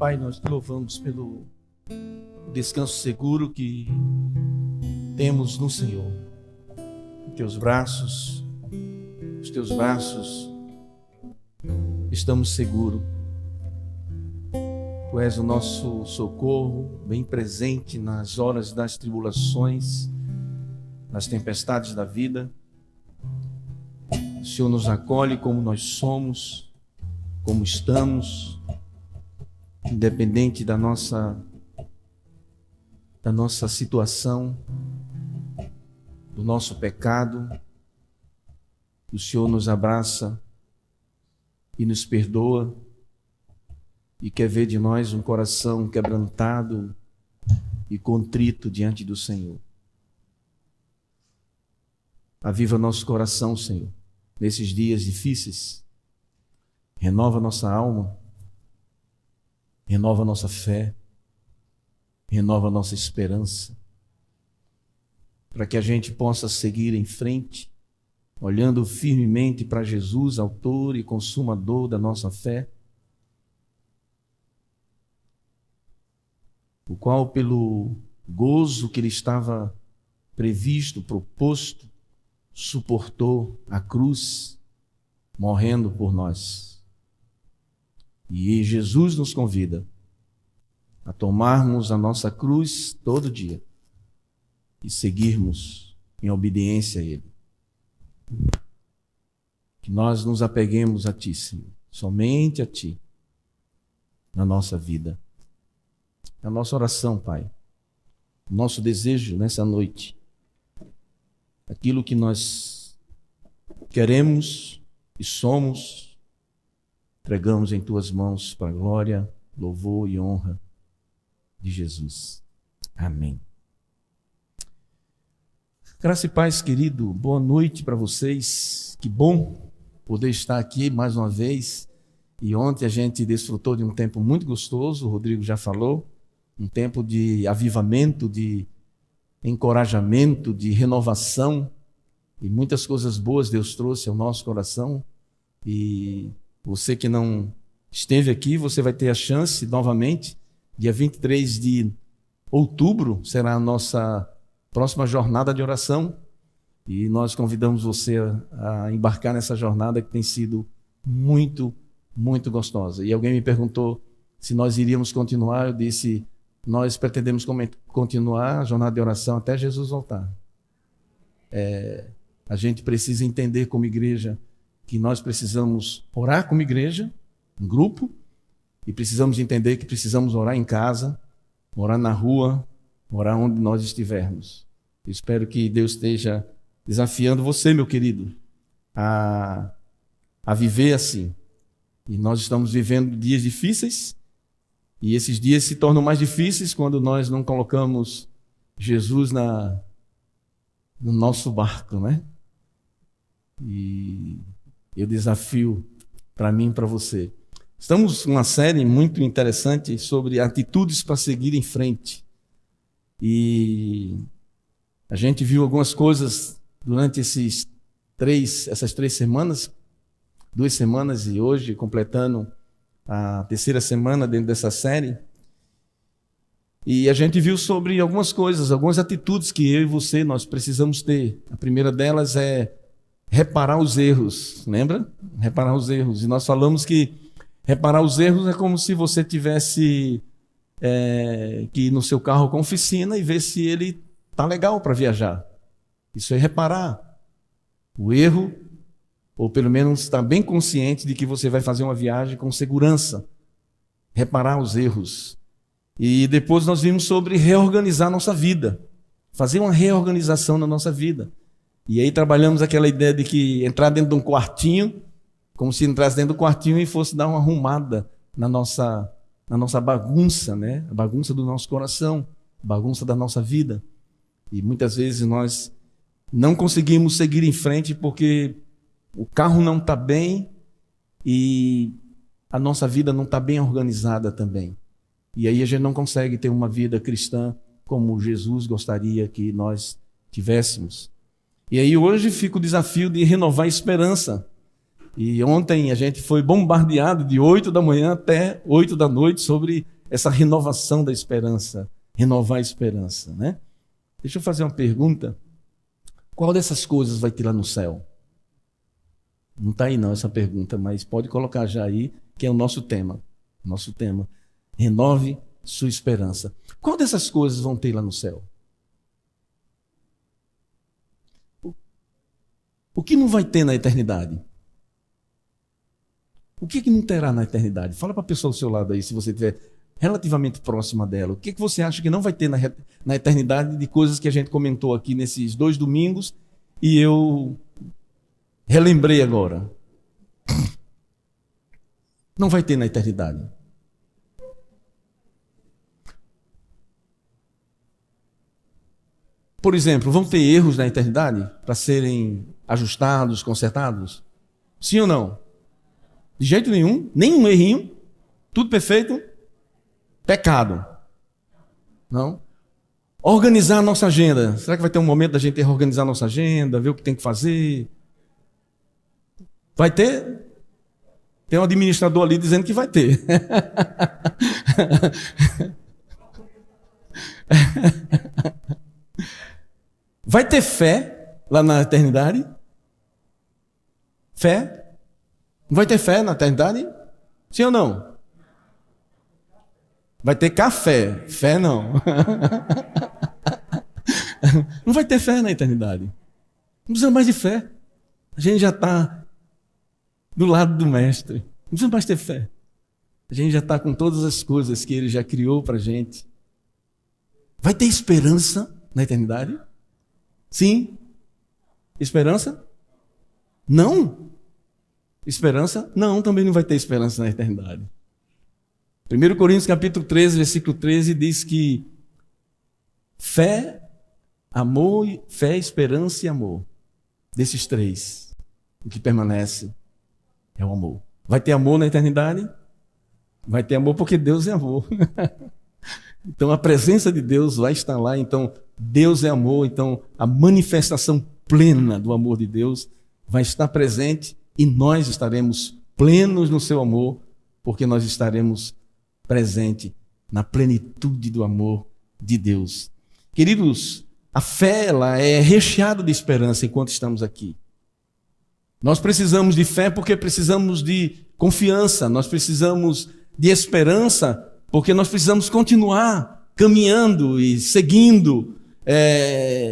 Pai, nós te louvamos pelo descanso seguro que temos no Senhor. Os teus braços estamos seguros. Tu és o nosso socorro, bem presente nas horas das tribulações, nas tempestades da vida. O Senhor nos acolhe como nós somos, como estamos, independente da nossa situação, do nosso pecado. O Senhor nos abraça e nos perdoa e quer ver de nós um coração quebrantado e contrito diante do Senhor. Aviva nosso coração, Senhor, nesses dias difíceis. Renova nossa alma, renova nossa fé, renova nossa esperança, para que a gente possa seguir em frente, olhando firmemente para Jesus, autor e consumador da nossa fé, o qual, pelo gozo que lhe estava previsto, proposto, suportou a cruz, morrendo por nós. E Jesus nos convida a tomarmos a nossa cruz todo dia e seguirmos em obediência a Ele. Que nós nos apeguemos a Ti, Senhor, somente a Ti, na nossa vida. É a nossa oração, Pai, o nosso desejo nessa noite, aquilo que nós queremos e somos, entregamos em Tuas mãos para a glória, louvor e honra de Jesus. Amém. Graça e paz, querido, boa noite para vocês. Que bom poder estar aqui mais uma vez. E ontem a gente desfrutou de um tempo muito gostoso, o Rodrigo já falou, um tempo de avivamento, de encorajamento, de renovação, e muitas coisas boas Deus trouxe ao nosso coração. E você que não esteve aqui, você vai ter a chance novamente. Dia 23 de outubro será a nossa próxima jornada de oração. E nós convidamos você a embarcar nessa jornada que tem sido muito, muito gostosa. E alguém me perguntou se nós iríamos continuar. Eu disse, nós pretendemos continuar a jornada de oração até Jesus voltar. A gente precisa entender como igreja que nós precisamos orar como igreja, em grupo, e precisamos entender que precisamos orar em casa, orar na rua, orar onde nós estivermos. Eu espero que Deus esteja desafiando você, meu querido, a viver assim. E nós estamos vivendo dias difíceis, e esses dias se tornam mais difíceis quando nós não colocamos Jesus no nosso barco, né? E eu desafio para mim e para você. Estamos numa série muito interessante sobre atitudes para seguir em frente. E a gente viu algumas coisas durante essas 3 semanas, 2 semanas e hoje completando a 3ª semana dentro dessa série. E a gente viu sobre algumas coisas, algumas atitudes que eu e você nós precisamos ter. A primeira delas é reparar os erros, lembra? Reparar os erros. E nós falamos que reparar os erros é como se você tivesse que ir no seu carro com oficina e ver se ele está legal para viajar. Isso é reparar o erro, ou pelo menos estar bem consciente de que você vai fazer uma viagem com segurança. Reparar os erros. E depois nós vimos sobre reorganizar nossa vida, fazer uma reorganização na nossa vida. E aí trabalhamos aquela ideia de que entrar dentro de um quartinho, como se entrasse dentro do quartinho e fosse dar uma arrumada na nossa bagunça, né? A bagunça do nosso coração, a bagunça da nossa vida. E muitas vezes nós não conseguimos seguir em frente porque o carro não está bem e a nossa vida não está bem organizada também. E aí a gente não consegue ter uma vida cristã como Jesus gostaria que nós tivéssemos. E aí hoje fica o desafio de renovar a esperança. E ontem a gente foi bombardeado de 8 da manhã até 8 da noite sobre essa renovação da esperança, renovar a esperança, né? Deixa eu fazer uma pergunta. Qual dessas coisas vai ter lá no céu? Não está aí não essa pergunta, mas pode colocar já aí, que é o nosso tema. Nosso tema. Renove sua esperança. Qual dessas coisas vão ter lá no céu? O que não vai ter na eternidade? O que não terá na eternidade? Fala para a pessoa do seu lado aí, se você estiver relativamente próxima dela. O que você acha que não vai ter na eternidade de coisas que a gente comentou aqui nesses 2 domingos e eu relembrei agora? Não vai ter na eternidade. Por exemplo, vão ter erros na eternidade para serem ajustados, consertados? Sim ou não? De jeito nenhum, nenhum errinho, tudo perfeito, pecado. Não? Organizar a nossa agenda. Será que vai ter um momento da gente reorganizar a nossa agenda, ver o que tem que fazer? Vai ter? Tem um administrador ali dizendo que vai ter. Vai ter fé lá na eternidade? Fé? Não vai ter fé na eternidade? Sim ou não? Vai ter café, fé não. Não vai ter fé na eternidade. Não precisa mais de fé. A gente já está do lado do Mestre. Não precisa mais ter fé. A gente já está com todas as coisas que Ele já criou para a gente. Vai ter esperança na eternidade? Sim. Esperança? Não. Esperança? Não, também não vai ter esperança na eternidade. 1 Coríntios capítulo 13, versículo 13 diz que fé, amor, fé, esperança e amor. Desses 3, o que permanece é o amor. Vai ter amor na eternidade? Vai ter amor porque Deus é amor. Então a presença de Deus vai estar lá, então Deus é amor, então a manifestação plena do amor de Deus vai estar presente e nós estaremos plenos no seu amor, porque nós estaremos presentes na plenitude do amor de Deus. Queridos, a fé ela é recheada de esperança enquanto estamos aqui. Nós precisamos de fé porque precisamos de confiança, nós precisamos de esperança porque nós precisamos continuar caminhando e seguindo,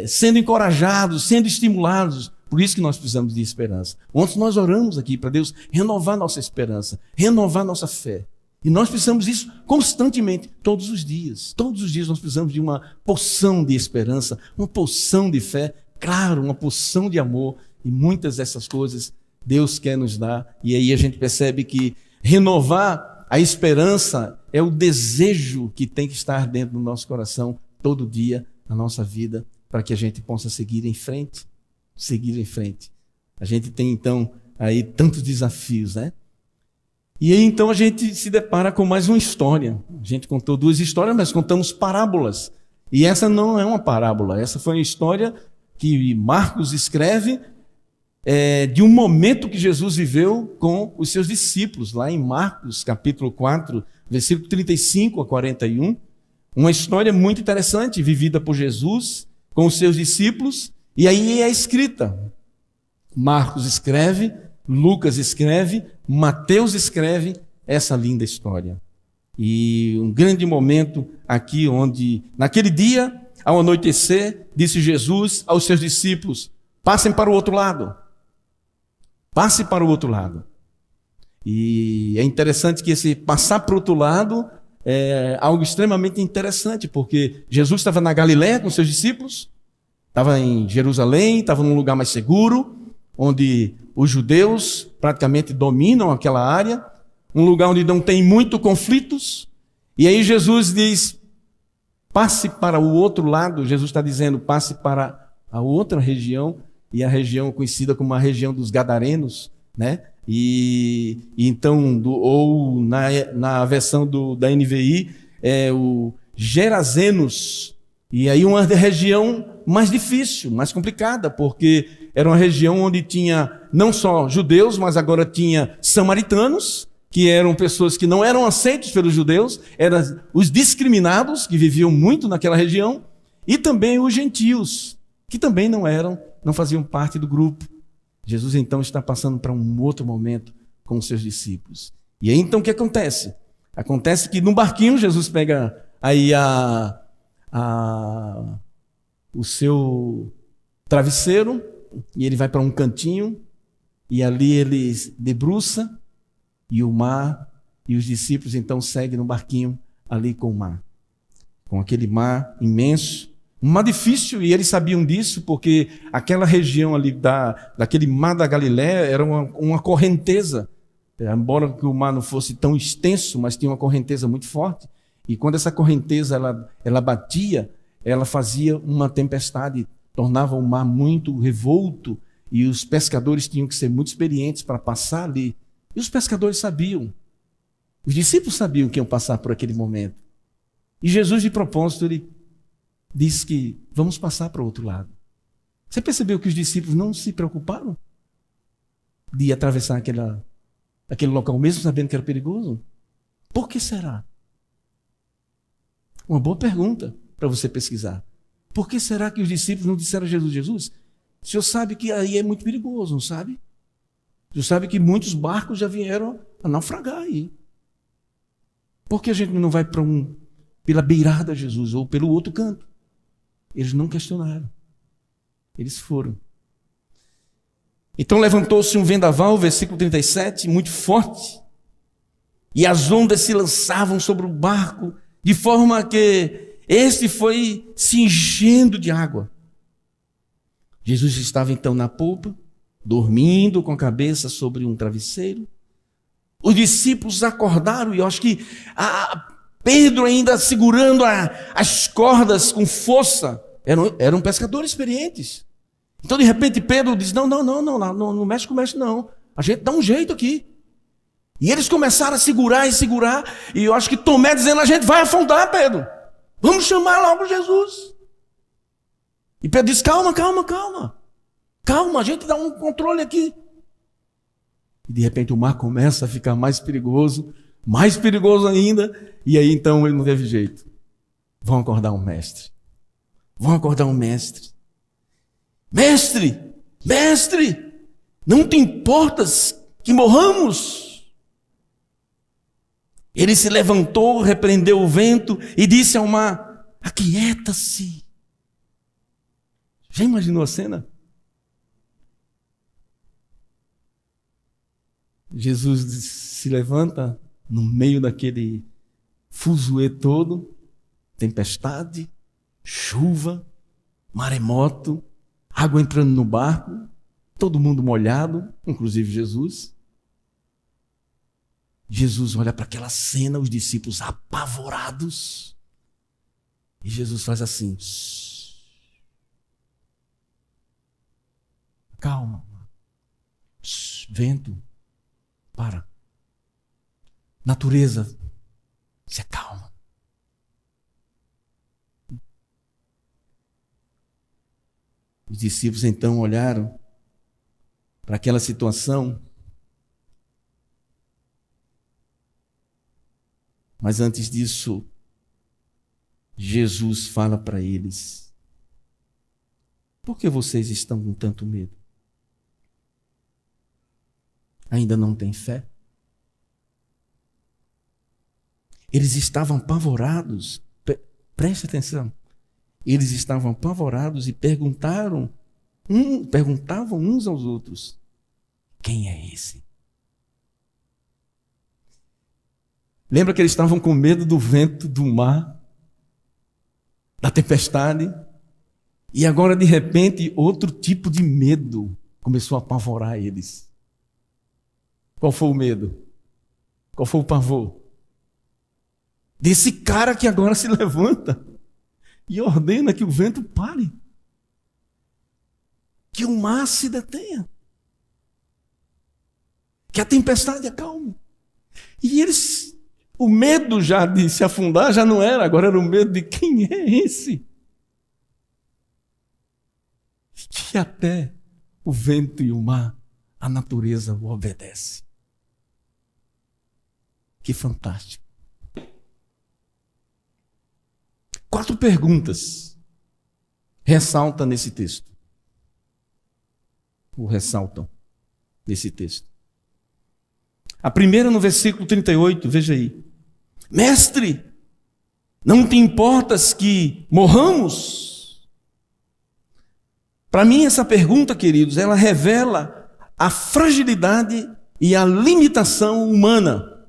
sendo encorajados, sendo estimulados. Por isso que nós precisamos de esperança. Ontem nós oramos aqui para Deus renovar nossa esperança, renovar nossa fé. E nós precisamos disso constantemente, todos os dias. Todos os dias nós precisamos de uma porção de esperança, uma porção de fé, claro, uma porção de amor. E muitas dessas coisas Deus quer nos dar. E aí a gente percebe que renovar a esperança é o desejo que tem que estar dentro do nosso coração todo dia, na nossa vida, para que a gente possa seguir em frente. Seguir em frente. A gente tem então aí tantos desafios, né? E aí então a gente se depara com mais uma história. A gente contou 2 histórias, mas contamos parábolas. E essa não é uma parábola, essa foi uma história que Marcos escreve de um momento que Jesus viveu com os seus discípulos, lá em Marcos capítulo 4, versículo 35 a 41. Uma história muito interessante, vivida por Jesus com os seus discípulos. E aí é escrita. Marcos escreve, Lucas escreve, Mateus escreve essa linda história. E um grande momento aqui onde, naquele dia, ao anoitecer, disse Jesus aos seus discípulos: passem para o outro lado. Passe para o outro lado. E é interessante que esse passar para o outro lado é algo extremamente interessante, porque Jesus estava na Galiléia com seus discípulos, estava em Jerusalém, estava num lugar mais seguro, onde os judeus praticamente dominam aquela área, um lugar onde não tem muitos conflitos. E aí Jesus diz: passe para o outro lado. Jesus está dizendo: passe para a outra região, e a região conhecida como a região dos Gadarenos, né? E então, na versão da NVI, é o Gerazenos. E aí uma região mais difícil, mais complicada, porque Era uma região onde tinha não só judeus, mas agora tinha samaritanos, que eram pessoas que não eram aceitos pelos judeus, eram os discriminados, que viviam muito naquela região, e também os gentios, que também não faziam parte do grupo. Jesus então está passando para um outro momento com os seus discípulos. E aí então o que acontece? Acontece que no barquinho Jesus pega aí o seu travesseiro e ele vai para um cantinho e ali ele debruça e o mar e os discípulos então seguem no barquinho ali com o mar. Com aquele mar imenso, um mar difícil, e eles sabiam disso porque aquela região ali daquele mar da Galiléia era uma correnteza. Embora que o mar não fosse tão extenso, mas tinha uma correnteza muito forte. E quando essa correnteza ela batia, ela fazia uma tempestade, tornava o mar muito revolto, e os pescadores tinham que ser muito experientes para passar ali. E os pescadores sabiam. Os discípulos sabiam que iam passar por aquele momento. E Jesus, de propósito, ele disse que vamos passar para o outro lado. Você percebeu que os discípulos não se preocuparam de atravessar aquele local, mesmo sabendo que era perigoso? Por que será? Uma boa pergunta para você pesquisar. Por que será que os discípulos não disseram a Jesus: Jesus, o senhor sabe que aí é muito perigoso, não sabe? O senhor sabe que muitos barcos já vieram a naufragar aí. Por que a gente não vai pela beirada, Jesus, ou pelo outro canto? Eles não questionaram. Eles foram. Então levantou-se um vendaval, versículo 37, muito forte, e as ondas se lançavam sobre o barco, de forma que este foi se enchendo de água. Jesus estava então na polpa, dormindo com a cabeça sobre um travesseiro. Os discípulos acordaram, e eu acho que Pedro ainda segurando as cordas com força. Eram pescadores experientes. Então, de repente, Pedro diz: não mexe com o mestre, não. A gente dá um jeito aqui. E eles começaram a segurar, e eu acho que Tomé dizendo: a gente vai afundar, Pedro. Vamos chamar logo Jesus. E Pedro diz: calma, a gente dá um controle aqui. E de repente o mar começa a ficar mais perigoso ainda, e aí então ele não teve jeito. Vão acordar um mestre. Mestre, não te importas que morramos? Ele se levantou, repreendeu o vento e disse ao mar: aquieta-se. Já imaginou a cena? Jesus se levanta no meio daquele fuzuê todo, tempestade, chuva, maremoto, água entrando no barco, todo mundo molhado, inclusive Jesus. Jesus olha para aquela cena, os discípulos apavorados, e Jesus faz assim: calma, vento, para. Natureza, se acalma. Os discípulos então olharam para aquela situação, mas antes disso, Jesus fala para eles: por que vocês estão com tanto medo? Ainda não têm fé? Eles estavam apavorados. Preste atenção. Eles estavam apavorados e perguntavam uns aos outros: quem é esse? Lembra que eles estavam com medo do vento, do mar, da tempestade? E agora, de repente, outro tipo de medo começou a apavorar eles. Qual foi o medo? Qual foi o pavor? Desse cara que agora se levanta e ordena que o vento pare, que o mar se detenha, que a tempestade acalme. E eles, o medo já de se afundar já não era, agora era o medo de quem é esse? Que até o vento e o mar, a natureza o obedece. Que fantástico. 4 perguntas ressaltam nesse texto. Ressaltam nesse texto. A primeira no versículo 38, veja aí. Mestre, não te importas que morramos? Para mim, essa pergunta, queridos, ela revela a fragilidade e a limitação humana.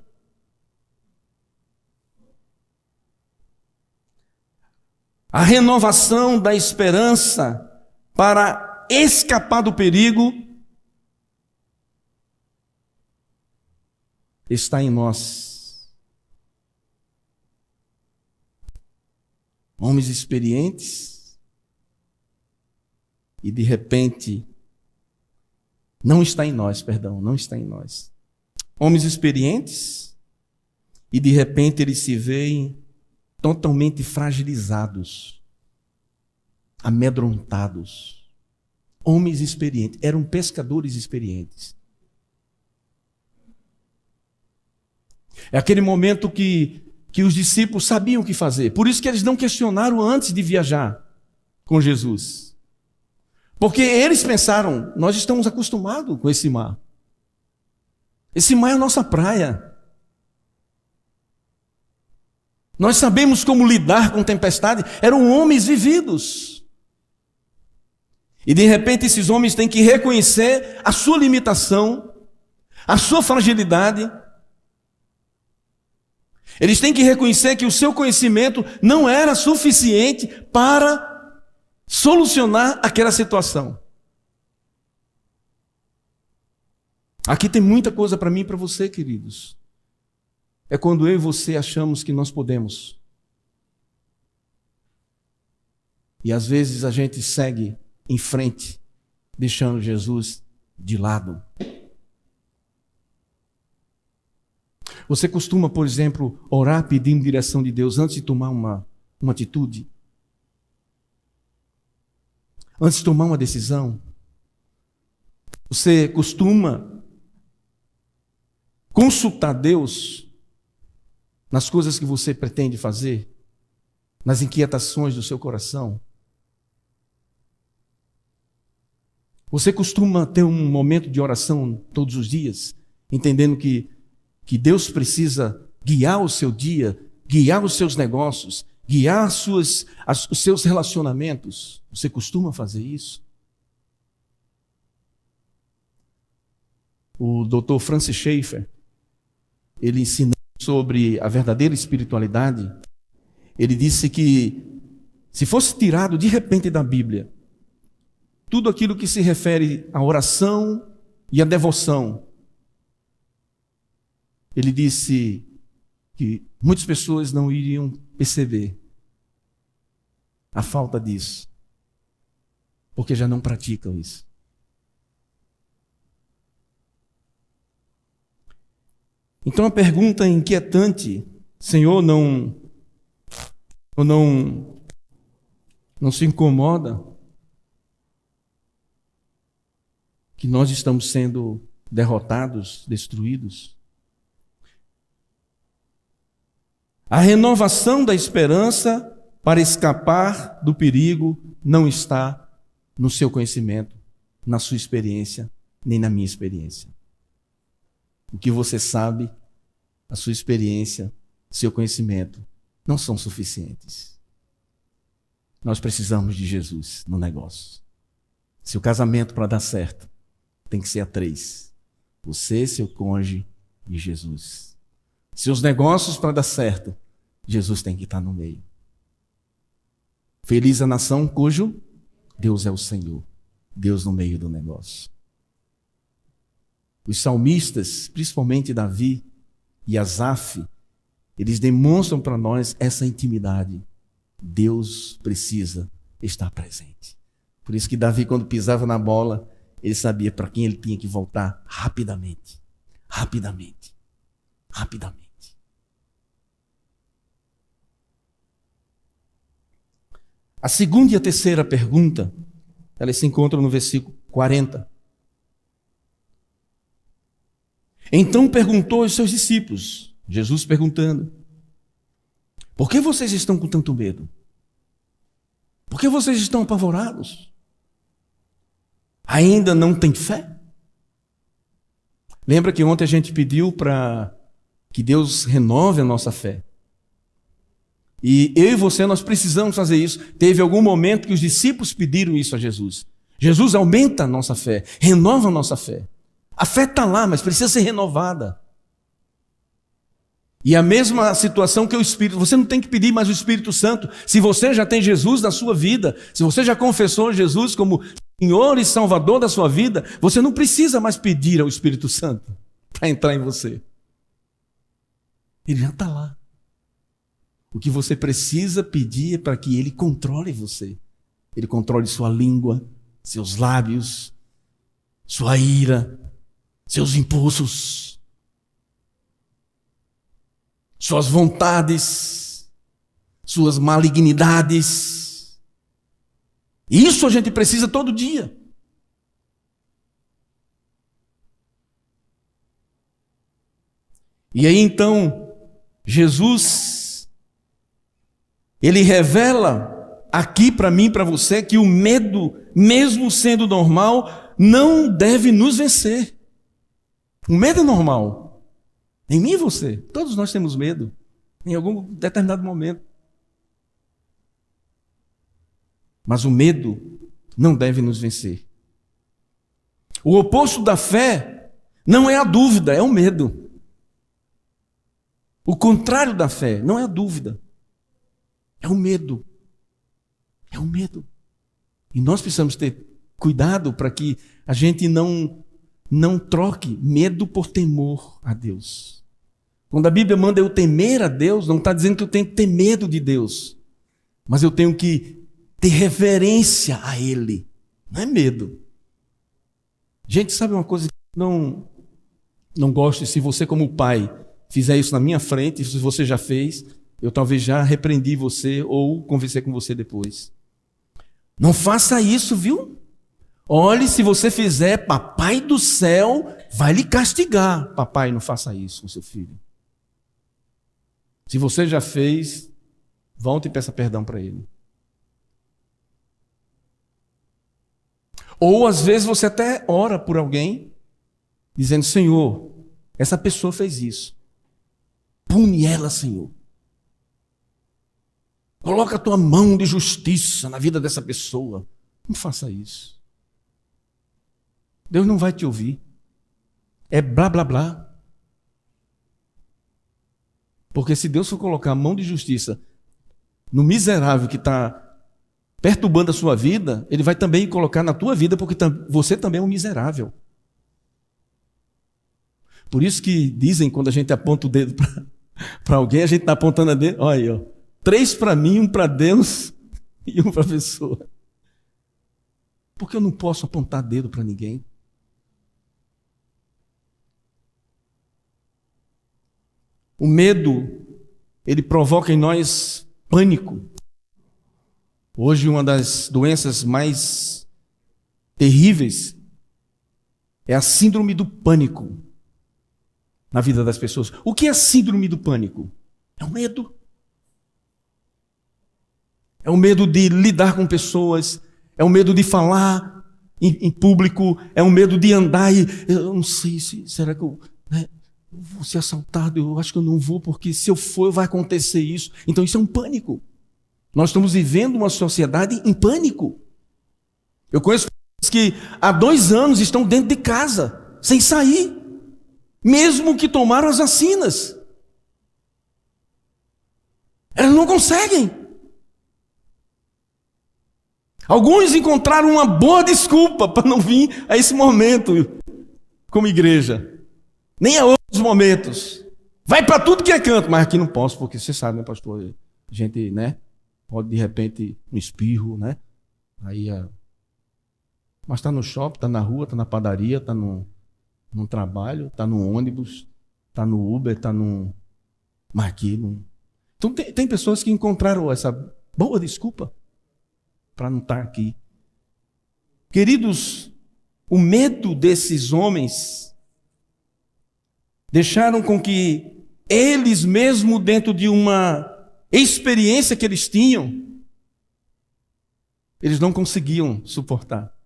A renovação da esperança para escapar do perigo está em nós. Homens experientes e de repente não está em nós, não está em nós. Homens experientes e de repente eles se veem totalmente fragilizados, amedrontados. Homens experientes, eram pescadores experientes. É aquele momento que os discípulos sabiam o que fazer. Por isso que eles não questionaram antes de viajar com Jesus. Porque eles pensaram, nós estamos acostumados com esse mar. Esse mar é a nossa praia. Nós sabemos como lidar com tempestade. Eram homens vividos. E de repente esses homens têm que reconhecer a sua limitação, a sua fragilidade. Eles têm que reconhecer que o seu conhecimento não era suficiente para solucionar aquela situação. Aqui tem muita coisa para mim e para você, queridos. É quando eu e você achamos que nós podemos. E às vezes a gente segue em frente, deixando Jesus de lado. Você costuma, por exemplo, orar pedindo direção de Deus antes de tomar uma atitude? Antes de tomar uma decisão? Você costuma consultar Deus nas coisas que você pretende fazer? Nas inquietações do seu coração? Você costuma ter um momento de oração todos os dias, entendendo que Deus precisa guiar o seu dia, guiar os seus negócios, guiar os seus relacionamentos? Você costuma fazer isso? O Dr. Francis Schaeffer, ele ensinando sobre a verdadeira espiritualidade, ele disse que se fosse tirado de repente da Bíblia tudo aquilo que se refere à oração e à devoção, ele disse que muitas pessoas não iriam perceber a falta disso, porque já não praticam isso. Então a pergunta inquietante, Senhor, não se incomoda que nós estamos sendo derrotados, destruídos? A renovação da esperança para escapar do perigo não está no seu conhecimento, na sua experiência, nem na minha experiência. O que você sabe, a sua experiência, seu conhecimento, não são suficientes. Nós precisamos de Jesus no negócio. Se o casamento para dar certo, tem que ser a 3. Você, seu cônjuge e Jesus. Se os negócios para dar certo, Jesus tem que estar no meio. Feliz a nação cujo Deus é o Senhor. Deus no meio do negócio. Os salmistas, principalmente Davi e Asaf, eles demonstram para nós essa intimidade. Deus precisa estar presente. Por isso que Davi, quando pisava na bola, ele sabia para quem ele tinha que voltar rapidamente. Rapidamente. Rapidamente. A segunda e a terceira pergunta, elas se encontram no versículo 40. Então perguntou aos seus discípulos, Jesus perguntando: por que vocês estão com tanto medo? Por que vocês estão apavorados? Ainda não têm fé? Lembra que ontem a gente pediu para que Deus renove a nossa fé? E eu e você, nós precisamos fazer isso. Teve algum momento que os discípulos pediram isso a Jesus. Jesus aumenta a nossa fé, renova a nossa fé. A fé está lá, mas precisa ser renovada. E a mesma situação que o Espírito, você não tem que pedir mais o Espírito Santo. Se você já tem Jesus na sua vida, se você já confessou Jesus como Senhor e Salvador da sua vida, você não precisa mais pedir ao Espírito Santo para entrar em você. Ele já está lá. O que você precisa pedir é para que Ele controle você. Ele controle sua língua, seus lábios, sua ira, seus impulsos, suas vontades, suas malignidades. Isso a gente precisa todo dia. E aí então, Jesus, Ele revela aqui para mim e para você que o medo, mesmo sendo normal, não deve nos vencer. O medo é normal. Em mim e você. Todos nós temos medo. Em algum determinado momento. Mas o medo não deve nos vencer. O oposto da fé não é a dúvida, é o medo. O contrário da fé não é a dúvida, é o medo. É o medo. E nós precisamos ter cuidado para que a gente não troque medo por temor a Deus. Quando a Bíblia manda eu temer a Deus, não está dizendo que eu tenho que ter medo de Deus, mas eu tenho que ter reverência a Ele. Não é medo. Gente, sabe uma coisa que não gosto? Se você como pai fizer isso na minha frente, se você já fez, eu talvez já repreendi você ou conversei com você depois. Não faça isso, viu? Olhe, se você fizer, papai do céu vai lhe castigar. Papai, não faça isso com seu filho. Se você já fez, volte e peça perdão para ele. Ou às vezes você até ora por alguém, dizendo: Senhor, essa pessoa fez isso. Pune ela, Senhor. Coloca a tua mão de justiça na vida dessa pessoa. Não faça isso. Deus não vai te ouvir. É blá, blá, blá. Porque se Deus for colocar a mão de justiça no miserável que está perturbando a sua vida, Ele vai também colocar na tua vida, porque você também é um miserável. Por isso que dizem, quando a gente aponta o dedo para alguém, a gente está apontando a dedo. Olha aí, ó. 3 para mim, 1 para Deus e 1 para a pessoa. Porque eu não posso apontar dedo para ninguém. O medo, ele provoca em nós pânico. Hoje, uma das doenças mais terríveis é a síndrome do pânico na vida das pessoas. O que é a síndrome do pânico? É o medo. É o medo de lidar com pessoas, é o medo de falar em público, é o medo de andar e eu não sei, será que eu vou ser assaltado? Eu acho que eu não vou, porque se eu for vai acontecer isso. Então isso é um pânico. Nós estamos vivendo uma sociedade em pânico. Eu conheço pessoas que há 2 anos estão dentro de casa, sem sair, mesmo que tomaram as vacinas. Elas não conseguem. Alguns encontraram uma boa desculpa para não vir a esse momento como igreja. Nem a outros momentos. Vai para tudo que é canto, mas aqui não posso, porque você sabe, né, pastor? A gente, né, pode de repente um espirro, né? Aí, mas está no shopping, está na rua, está na padaria, está no trabalho, está no ônibus, está no Uber, está no... Mas aqui não... Então tem pessoas que encontraram essa boa desculpa para não estar aqui. Queridos, o medo desses homens Deixaram com que eles mesmo, dentro de uma experiência que eles tinham, eles não conseguiam suportar.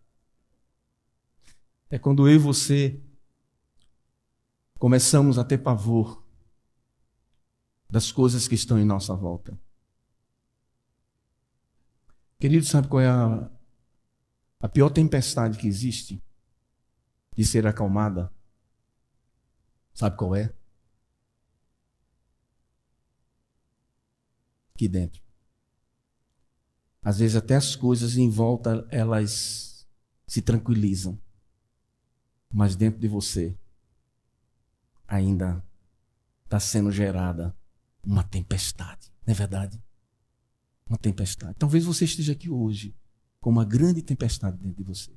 É quando eu e você começamos a ter pavor das coisas que estão em nossa volta. Querido, sabe qual é a pior tempestade que existe de ser acalmada? Sabe qual é? Aqui dentro. Às vezes até as coisas em volta, elas se tranquilizam. Mas dentro de você ainda está sendo gerada uma tempestade. Não é verdade? Uma tempestade. Talvez você esteja aqui hoje com uma grande tempestade dentro de você.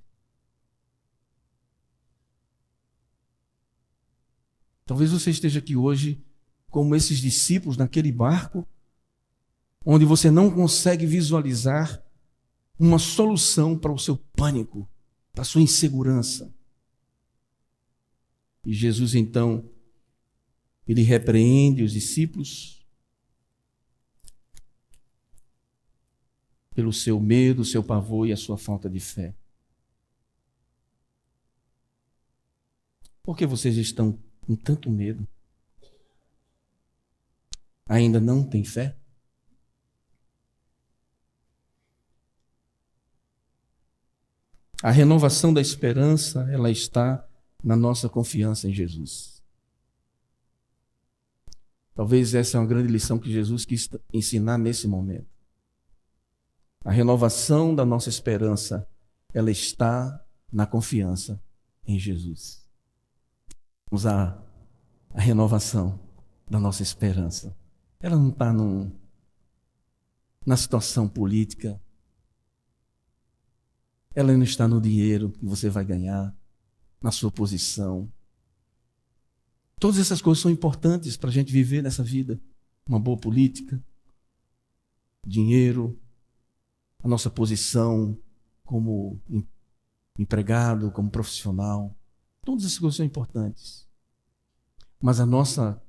Talvez você esteja aqui hoje como esses discípulos naquele barco, onde você não consegue visualizar uma solução para o seu pânico, para a sua insegurança. E Jesus, então, ele repreende os discípulos pelo seu medo, o seu pavor e a sua falta de fé. Por que vocês estão com tanto medo? Ainda não têm fé? A renovação da esperança, ela está na nossa confiança em Jesus. Talvez essa é uma grande lição que Jesus quis ensinar nesse momento. A renovação da nossa esperança, ela está na confiança em Jesus. Vamos a renovação da nossa esperança. Ela não está na situação política. Ela não está no dinheiro que você vai ganhar, na sua posição. Todas essas coisas são importantes para a gente viver nessa vida. Uma boa política, dinheiro, a nossa posição como empregado, como profissional. Todas essas coisas são importantes. Mas a nossa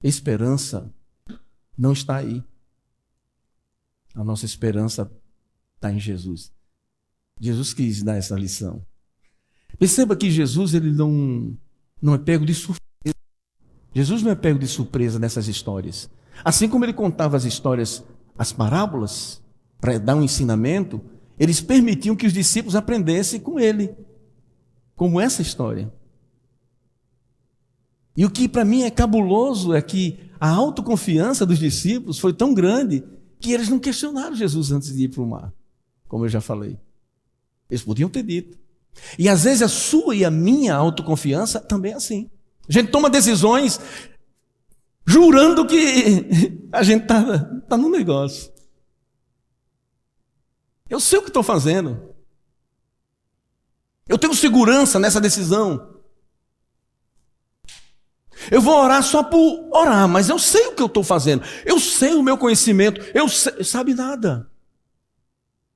esperança não está aí. A nossa esperança está em Jesus. Jesus quis dar essa lição. Perceba que Jesus ele não é pego de surpresa. Jesus não é pego de surpresa nessas histórias. Assim como ele contava as histórias, as parábolas, para dar um ensinamento, eles permitiam que os discípulos aprendessem com ele, como essa história. E o que para mim é cabuloso é que a autoconfiança dos discípulos foi tão grande que eles não questionaram Jesus antes de ir para o mar, como eu já falei. Eles podiam ter dito. E às vezes a sua e a minha autoconfiança também é assim. A gente toma decisões jurando que a gente está no negócio. Eu sei o que estou fazendo. Eu tenho segurança nessa decisão. Eu vou orar só por orar, mas eu sei o que eu estou fazendo. Eu sei o meu conhecimento. Eu sei, sabe nada.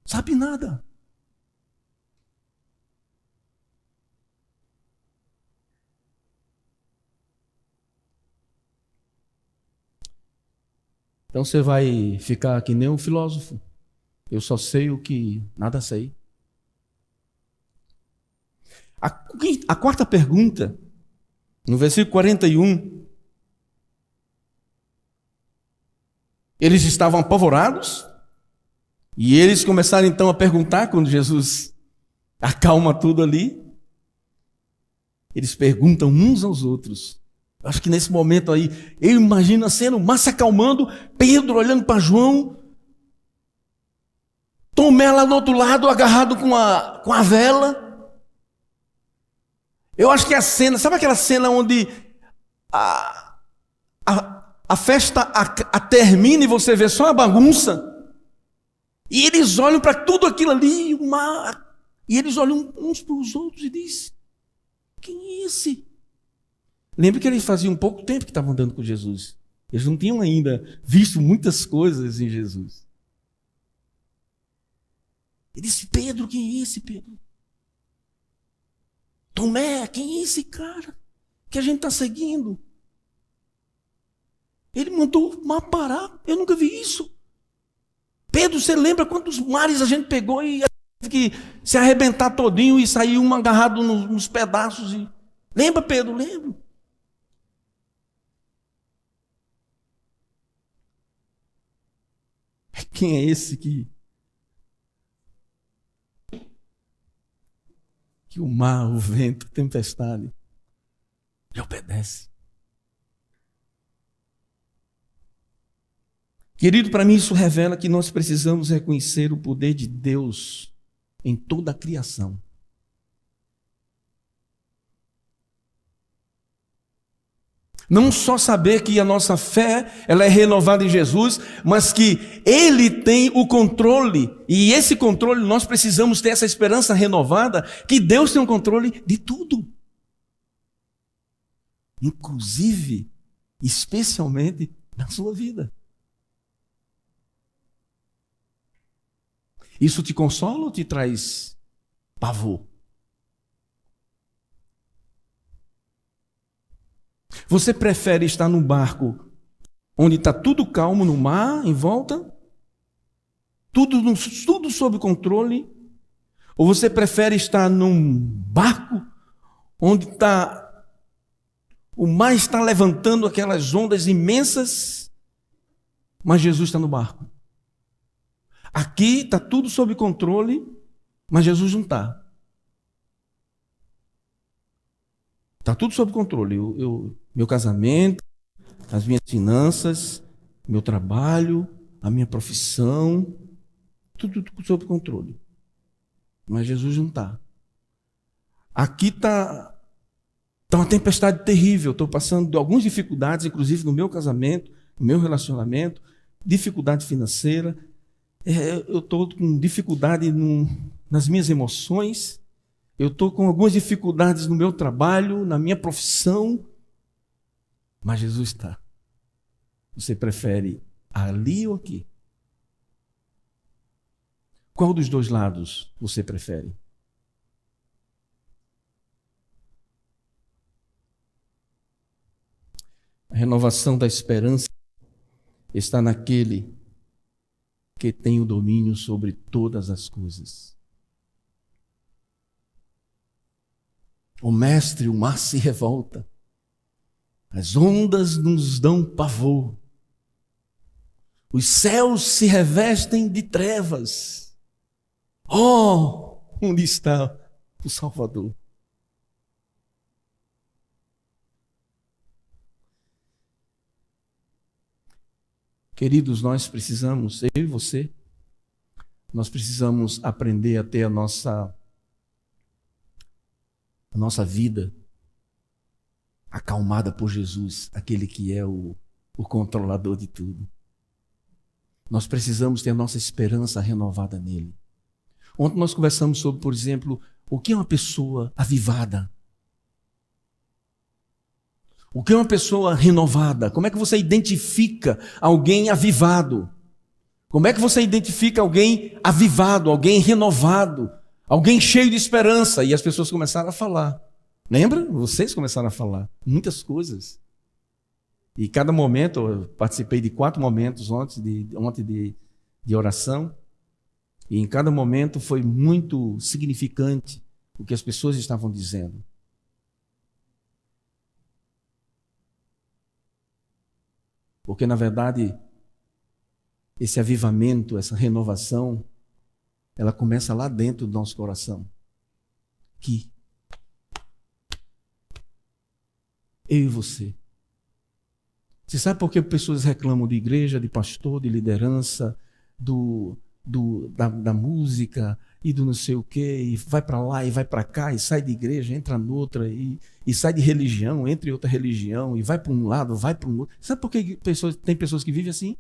Sabe nada. Então você vai ficar que nem um filósofo. Eu só sei o que nada sei. A quarta pergunta, no versículo 41, eles estavam apavorados e eles começaram então a perguntar quando Jesus acalma tudo ali. Eles perguntam uns aos outros. Acho que nesse momento aí, eu imagino a cena, o mar se acalmando, Pedro olhando para João, Tomé lá do outro lado, agarrado com a vela. Eu acho que a cena, sabe aquela cena onde a festa termina e você vê só a bagunça? E eles olham para tudo aquilo ali, o mar, e eles olham uns para os outros e dizem, quem é esse? Lembre que eles faziam pouco tempo que estavam andando com Jesus. Eles não tinham ainda visto muitas coisas em Jesus. Ele disse, Pedro, quem é esse, Pedro? Tomé, quem é esse cara que a gente está seguindo? Ele mandou o mar parar. Eu nunca vi isso. Pedro, você lembra quantos mares a gente pegou e teve que se arrebentar todinho e sair um agarrado nos pedaços? Lembra, Pedro? Lembro. Quem é esse que o mar, o vento, a tempestade lhe obedece? Querido, para mim isso revela que nós precisamos reconhecer o poder de Deus em toda a criação. Não só saber que a nossa fé ela é renovada em Jesus, mas que Ele tem o controle. E esse controle, nós precisamos ter essa esperança renovada, que Deus tem o controle de tudo. Inclusive, especialmente, na sua vida. Isso te consola ou te traz pavor? Você prefere estar num barco onde está tudo calmo no mar, em volta? Tudo sob controle? Ou você prefere estar num barco onde o mar está levantando aquelas ondas imensas, mas Jesus está no barco? Aqui está tudo sob controle, mas Jesus não está. Está tudo sob controle. Meu casamento, as minhas finanças, meu trabalho, a minha profissão, tudo sob controle. Mas Jesus não está. Aqui está uma tempestade terrível. Estou passando de algumas dificuldades, inclusive no meu casamento, no meu relacionamento, dificuldade financeira. Eu estou com dificuldade nas minhas emoções. Eu estou com algumas dificuldades no meu trabalho, na minha profissão. Mas Jesus está. Você prefere ali ou aqui? Qual dos dois lados você prefere? A renovação da esperança está naquele que tem o domínio sobre todas as coisas. O Mestre, o mar se revolta. As ondas nos dão pavor. Os céus se revestem de trevas. Oh, onde está o Salvador? Queridos, nós precisamos, eu e você, nós precisamos aprender a ter a nossa vida acalmada por Jesus, aquele que é o controlador de tudo. Nós precisamos ter a nossa esperança renovada nele. Ontem nós conversamos sobre, por exemplo, o que é uma pessoa avivada? O que é uma pessoa renovada? Como é que você identifica alguém avivado? Como é que você identifica alguém avivado, alguém renovado, alguém cheio de esperança? E as pessoas começaram a falar. Lembra? Vocês começaram a falar muitas coisas. E cada momento, eu participei de 4 momentos ontem de oração. E em cada momento foi muito significante o que as pessoas estavam dizendo. Porque, na verdade, esse avivamento, essa renovação, ela começa lá dentro do nosso coração. Aqui. Eu e você. Você sabe por que pessoas reclamam de igreja, de pastor, de liderança, da música e do não sei o quê, e vai para lá e vai para cá, e sai de igreja, entra noutra, e sai de religião, entra em outra religião, e vai para um lado, vai para um outro. Sabe por que tem pessoas que vivem assim?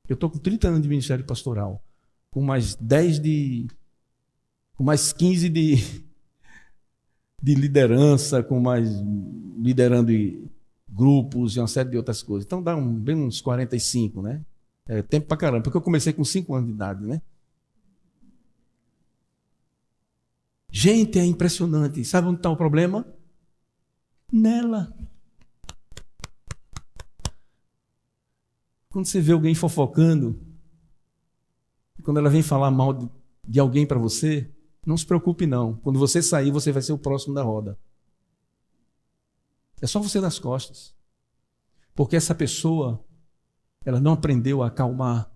Eu estou com 30 anos de ministério pastoral, com mais 15 de liderança, com mais liderando grupos e uma série de outras coisas. Então dá bem uns 45, né? É tempo pra caramba, porque eu comecei com 5 anos de idade, né? Gente, é impressionante. Sabe onde está o problema? Nela. Quando você vê alguém fofocando, quando ela vem falar mal de alguém para você, não se preocupe não. Quando você sair, você vai ser o próximo da roda. É só você dar as costas. Porque essa pessoa, ela não aprendeu a acalmar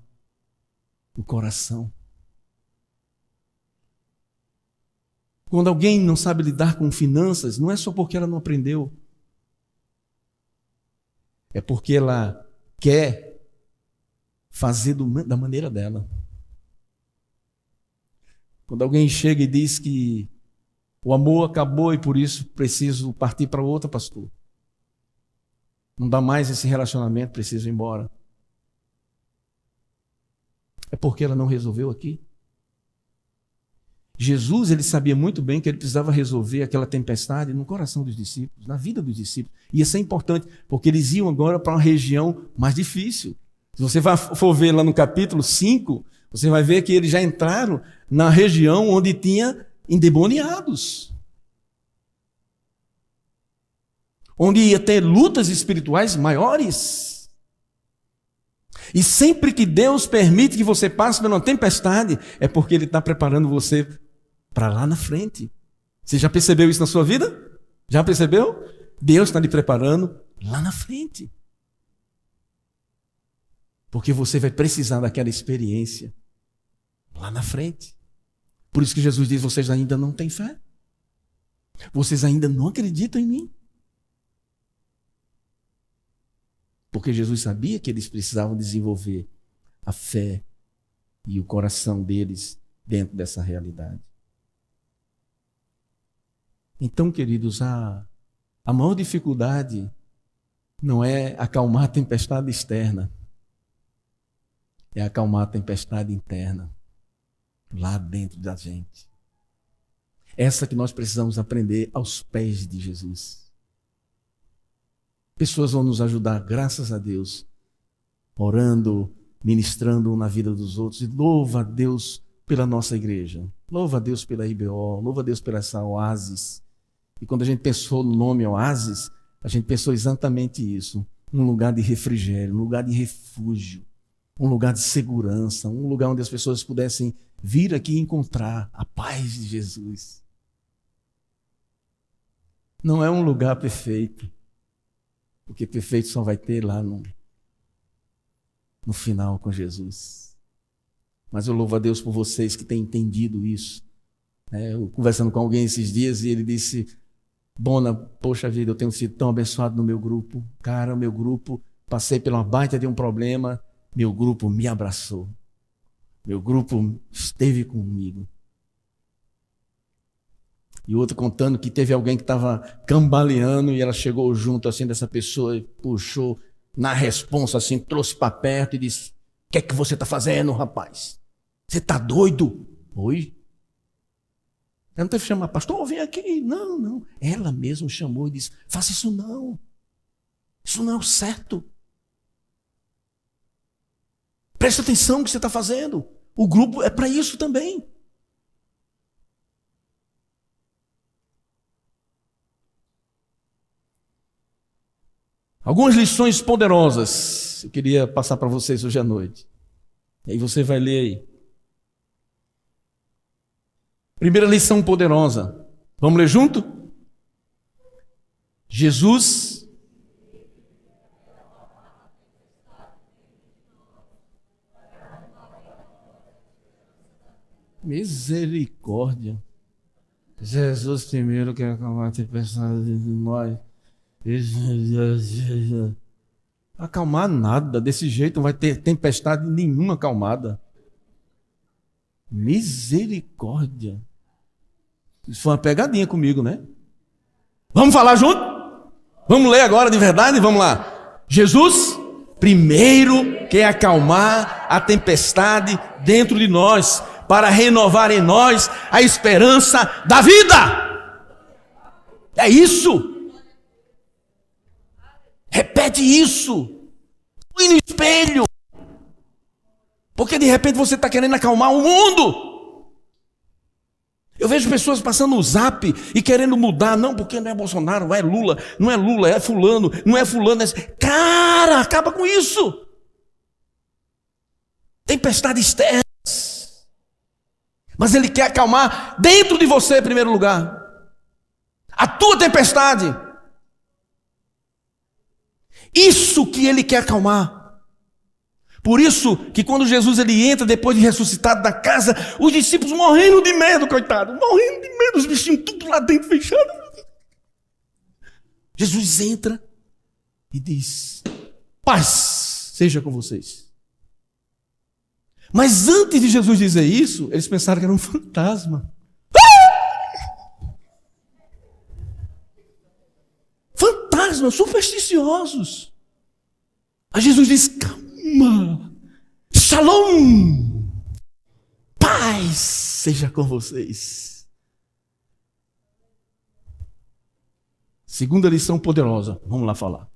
o coração. Quando alguém não sabe lidar com finanças, não é só porque ela não aprendeu. É porque ela quer fazer da maneira dela. Quando alguém chega e diz que o amor acabou e por isso preciso partir para outra, pastor. Não dá mais esse relacionamento, preciso ir embora. É porque ela não resolveu aqui. Jesus, ele sabia muito bem que ele precisava resolver aquela tempestade no coração dos discípulos, na vida dos discípulos. E isso é importante, porque eles iam agora para uma região mais difícil. Se você for ver lá no capítulo 5, você vai ver que eles já entraram na região onde tinha endemoniados. Onde ia ter lutas espirituais maiores. E sempre que Deus permite que você passe por uma tempestade, é porque Ele está preparando você para lá na frente. Você já percebeu isso na sua vida? Já percebeu? Deus está lhe preparando lá na frente. Porque você vai precisar daquela experiência lá na frente. Por isso que Jesus diz, vocês ainda não têm fé? Vocês ainda não acreditam em mim? Porque Jesus sabia que eles precisavam desenvolver a fé e o coração deles dentro dessa realidade. Então, queridos, a maior dificuldade não é acalmar a tempestade externa, é acalmar a tempestade interna, lá dentro da gente. Essa que nós precisamos aprender aos pés de Jesus. Pessoas vão nos ajudar, graças a Deus, orando, ministrando na vida dos outros. E louva a Deus pela nossa igreja. Louva a Deus pela IBO. Louva a Deus pela essa Oásis. E quando a gente pensou no nome Oásis, a gente pensou exatamente isso. Um lugar de refrigério, um lugar de refúgio, um lugar de segurança, um lugar onde as pessoas pudessem vir aqui e encontrar a paz de Jesus. Não é um lugar perfeito. Porque perfeito só vai ter lá no final com Jesus. Mas eu louvo a Deus por vocês que têm entendido isso. Eu conversando com alguém esses dias e ele disse, Bona, poxa vida, eu tenho sido tão abençoado no meu grupo. Cara, o meu grupo, passei por uma baita de um problema, meu grupo me abraçou. Meu grupo esteve comigo. E outro contando que teve alguém que estava cambaleando e ela chegou junto assim dessa pessoa e puxou na responsa assim, trouxe para perto e disse, o que é que você está fazendo, rapaz? Você está doido? Oi? Ela não teve que chamar, pastor, vem aqui. Não, não. Ela mesma chamou e disse, faça isso não. Isso não é o certo. Presta atenção no que você está fazendo. O grupo é para isso também. Algumas lições poderosas eu queria passar para vocês hoje à noite. E aí você vai ler aí. Primeira lição poderosa. Vamos ler junto? Jesus misericórdia. Jesus primeiro quer acalmar a tempestade de nós. Acalmar nada, desse jeito não vai ter tempestade nenhuma acalmada. Misericórdia. Isso foi uma pegadinha comigo, né? Vamos falar junto? Vamos ler agora de verdade? Vamos lá. Jesus primeiro quer acalmar a tempestade dentro de nós, para renovar em nós a esperança da vida. É isso. Repete isso. Põe no espelho. Porque de repente você está querendo acalmar o mundo. Eu vejo pessoas passando no zap e querendo mudar. Não, porque não é Bolsonaro, não é Lula, é fulano, não é fulano. Cara, acaba com isso. tempestades externas. Mas Ele quer acalmar dentro de você em primeiro lugar. A tua tempestade. Isso que Ele quer acalmar. Por isso que quando Jesus ele entra depois de ressuscitado na casa, os discípulos morrendo de medo, coitado, morrendo de medo, os bichinhos tudo lá dentro fechado. Jesus entra e diz: paz seja com vocês. Mas antes de Jesus dizer isso, eles pensaram que era um fantasma. Fantasmas supersticiosos. Aí Jesus diz: calma. Shalom, paz seja com vocês. Segunda lição poderosa, vamos lá falar.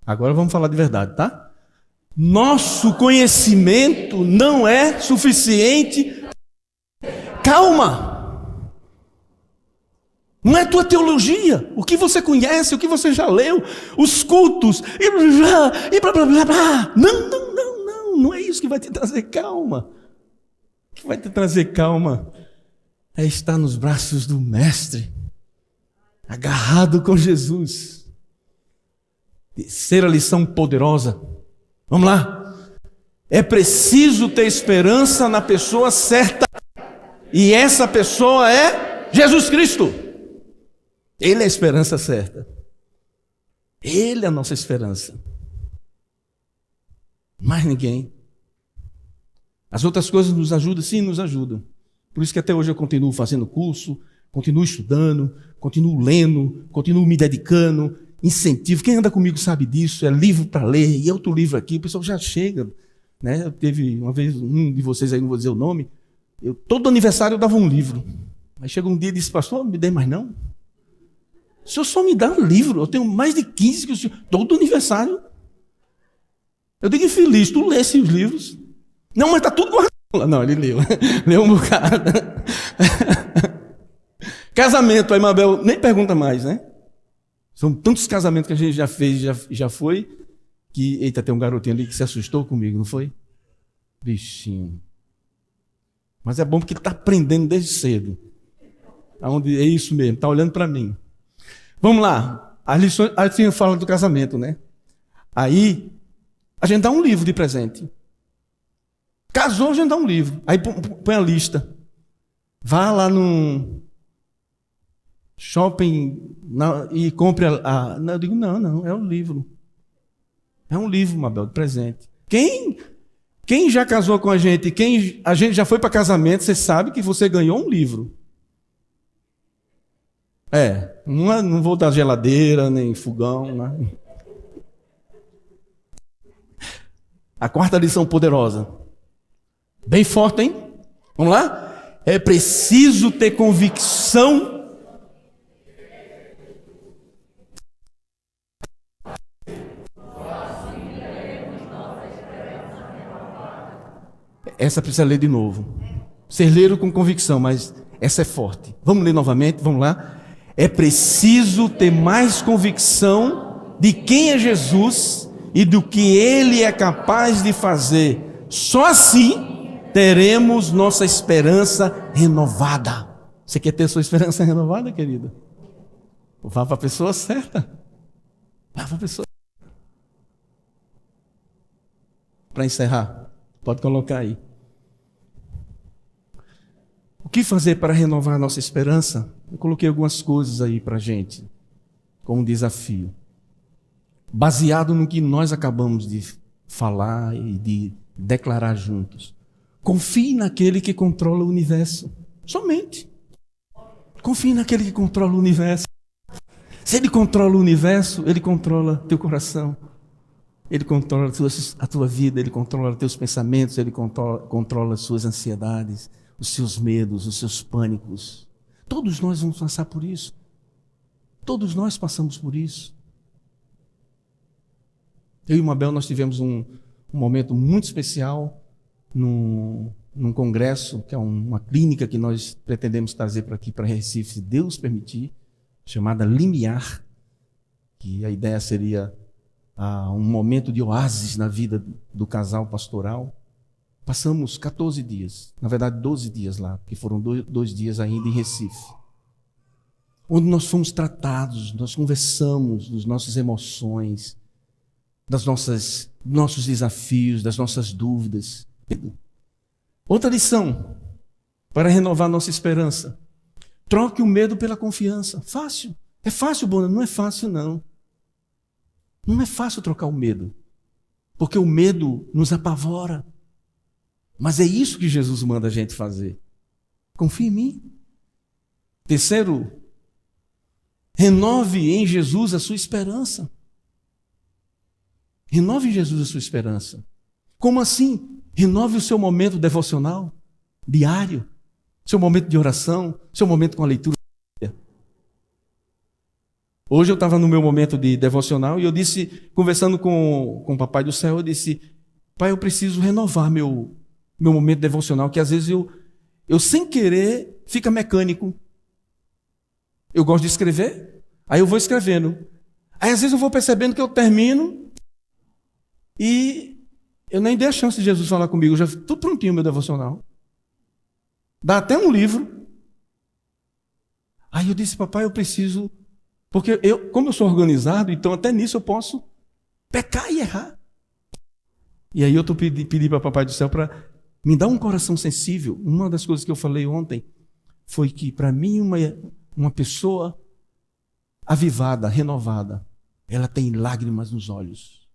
Agora vamos falar de verdade, tá? Nosso conhecimento não é suficiente. Calma. Não é a tua teologia, o que você conhece, o que você já leu, os cultos, e blá, blá, blá, blá. Não é isso que vai te trazer calma. O que vai te trazer calma é estar nos braços do Mestre, agarrado com Jesus. Terceira lição poderosa, vamos lá. É preciso ter esperança na pessoa certa, e essa pessoa é Jesus Cristo. Ele é a esperança certa. Ele é a nossa esperança. Mais ninguém. As outras coisas nos ajudam? Sim, nos ajudam. Por isso que até hoje eu continuo fazendo curso, continuo estudando, continuo lendo, continuo me dedicando, incentivo. Quem anda comigo sabe disso, é livro para ler, e outro livro aqui, o pessoal já chega. Né? Teve uma vez, um de vocês aí, não vou dizer o nome, todo aniversário eu dava um livro. Aí chega um dia e disse: pastor, não me dê mais não. O senhor só me dá um livro, eu tenho mais de 15 que o senhor, todo aniversário. Eu digo: infeliz, tu lê esses livros? Não, mas está tudo guardado. Não, ele leu, leu um bocado. Casamento, a Mabel nem pergunta mais, né? São tantos casamentos que a gente já fez, já foi, que, eita, tem um garotinho ali que se assustou comigo, não foi? Bichinho. Mas é bom porque ele está aprendendo desde cedo. Aonde é isso mesmo, está olhando para mim. Vamos lá, as lições, a gente fala do casamento, né? Aí, a gente dá um livro de presente. Casou, a gente dá um livro. Aí põe a lista. Vá lá no shopping e compre Não, eu digo: não, é um livro. É um livro, Mabel, de presente. Quem já casou com a gente já foi para casamento, você sabe que você ganhou um livro. Não vou dar geladeira, nem fogão. Né? A quarta lição poderosa. Bem forte, hein? Vamos lá? É preciso ter convicção. Essa precisa ler de novo. Vocês leram com convicção, mas essa é forte. Vamos ler novamente, vamos lá. É preciso ter mais convicção de quem é Jesus e do que Ele é capaz de fazer. Só assim teremos nossa esperança renovada. Você quer ter sua esperança renovada, querida? Vá para a pessoa certa. Vá para a pessoa. Para encerrar, pode colocar aí. O que fazer para renovar a nossa esperança? Eu coloquei algumas coisas aí para a gente, como desafio. Baseado no que nós acabamos de falar e de declarar juntos. Confie naquele que controla o universo. Somente. Confie naquele que controla o universo. Se Ele controla o universo, Ele controla teu coração. Ele controla a tua vida, Ele controla teus pensamentos, Ele controla as suas ansiedades, os seus medos, os seus pânicos. Todos nós vamos passar por isso. Todos nós passamos por isso. Eu e Mabel, nós tivemos um momento muito especial num congresso, que é uma clínica que nós pretendemos trazer para aqui, para Recife, se Deus permitir. chamada Limiar, que a ideia seria um momento de oásis na vida do casal pastoral. Passamos 14 dias, na verdade 12 dias lá, porque foram dois dias ainda em Recife, onde nós fomos tratados, nós conversamos das nossas emoções, dos nossos desafios, das nossas dúvidas. Outra lição para renovar nossa esperança: troque o medo pela confiança. Fácil. É fácil, Bona? Não é fácil, não. Não é fácil trocar o medo, porque o medo nos apavora. Mas é isso que Jesus manda a gente fazer. Confie em mim. Terceiro, renove em Jesus a sua esperança. Renove em Jesus a sua esperança. Como assim? Renove o seu momento devocional, diário, seu momento de oração, seu momento com a leitura. Hoje eu estava no meu momento de devocional e eu disse, conversando com o Papai do Céu, eu disse: Pai, eu preciso renovar meu momento devocional, que às vezes eu sem querer fica mecânico. Eu gosto de escrever, aí eu vou escrevendo. Aí às vezes eu vou percebendo que eu termino e eu nem dei a chance de Jesus falar comigo, já tudo prontinho meu devocional. Dá até um livro. Aí eu disse: Papai, eu preciso... Porque como eu sou organizado, então até nisso eu posso pecar e errar. E aí eu pedi para o Papai do Céu para me dar um coração sensível. Uma das coisas que eu falei ontem foi que, para mim, uma pessoa avivada, renovada, ela tem lágrimas nos olhos.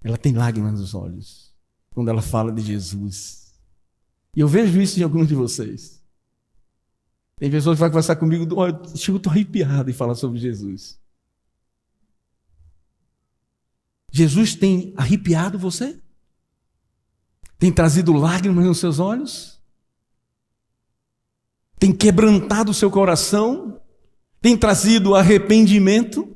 Ela tem lágrimas nos olhos quando ela fala de Jesus. E eu vejo isso em alguns de vocês. Tem pessoas que vão conversar comigo, eu estou arrepiado em falar sobre Jesus. Jesus tem arrepiado você? Tem trazido lágrimas nos seus olhos? Tem quebrantado o seu coração? Tem trazido arrependimento?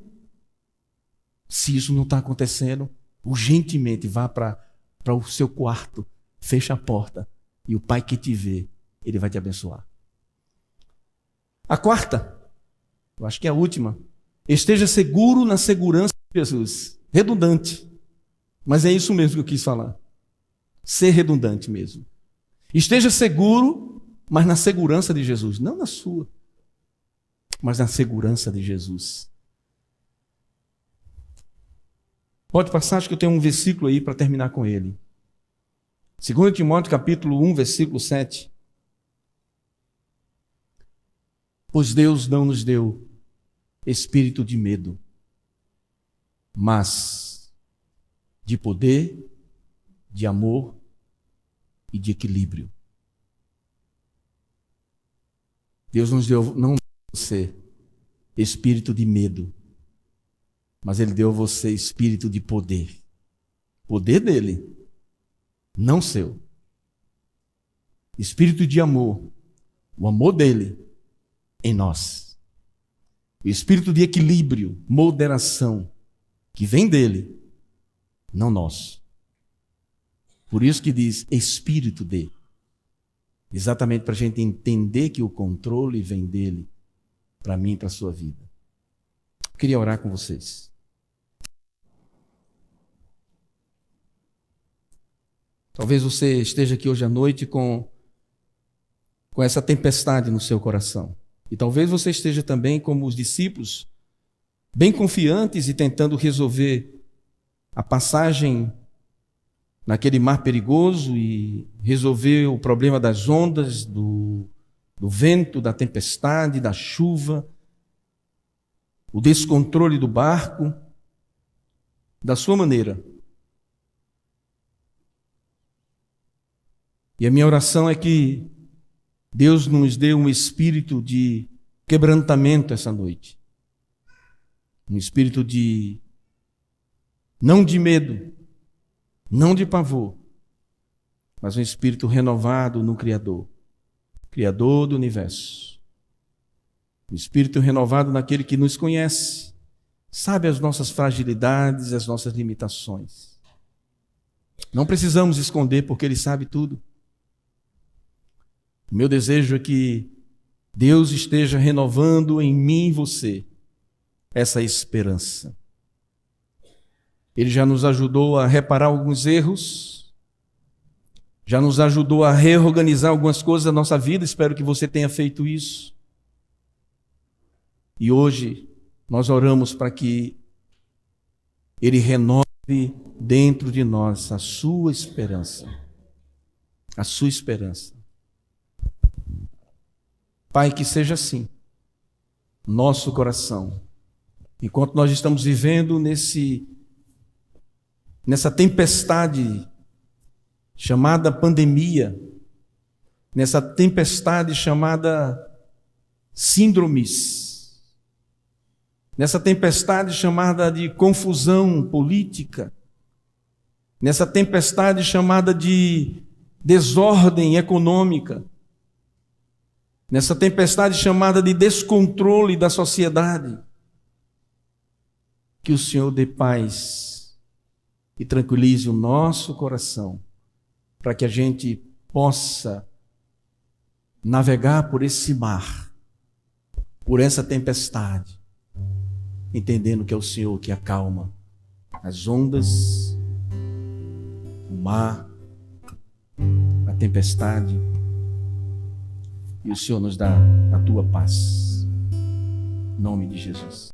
Se isso não está acontecendo, urgentemente vá para o seu quarto, feche a porta e o Pai que te vê, Ele vai te abençoar. A quarta, eu acho que é a última: esteja seguro na segurança de Jesus. Redundante, mas é isso mesmo que eu quis falar. Ser redundante mesmo. Esteja seguro, mas na segurança de Jesus. Não na sua, mas na segurança de Jesus. Pode passar, acho que eu tenho um versículo aí para terminar com ele. 2 Timóteo capítulo 1, versículo 7. Pois Deus não nos deu espírito de medo, mas de poder, de amor e de equilíbrio. Deus nos deu, não deu a você espírito de medo, mas Ele deu a você espírito de poder. Poder dele, não seu. Espírito de amor, o amor dele em nós. O espírito de equilíbrio, moderação, que vem dele, não nosso. Por isso que diz espírito de. Exatamente para a gente entender que o controle vem dele, para mim e para a sua vida. Eu queria orar com vocês. Talvez você esteja aqui hoje à noite com essa tempestade no seu coração. E talvez você esteja também como os discípulos, bem confiantes e tentando resolver a passagem naquele mar perigoso e resolver o problema das ondas, do vento, da tempestade, da chuva, o descontrole do barco, da sua maneira. E a minha oração é que Deus nos dê um espírito de quebrantamento essa noite. Um espírito não de medo, não de pavor, mas um espírito renovado no Criador, Criador do universo. Um espírito renovado naquele que nos conhece, sabe as nossas fragilidades, as nossas limitações. Não precisamos esconder, porque Ele sabe tudo. O meu desejo é que Deus esteja renovando em mim e você essa esperança. Ele já nos ajudou a reparar alguns erros, já nos ajudou a reorganizar algumas coisas da nossa vida, espero que você tenha feito isso. E hoje nós oramos para que Ele renove dentro de nós a sua esperança. A sua esperança. Pai, que seja assim, nosso coração, enquanto nós estamos vivendo nessa tempestade chamada pandemia, nessa tempestade chamada síndromes, nessa tempestade chamada de confusão política, nessa tempestade chamada de desordem econômica, nessa tempestade chamada de descontrole da sociedade, que o Senhor dê paz e tranquilize o nosso coração, para que a gente possa navegar por esse mar, por essa tempestade, entendendo que é o Senhor que acalma as ondas, o mar, a tempestade, e o Senhor nos dá a tua paz. Em nome de Jesus.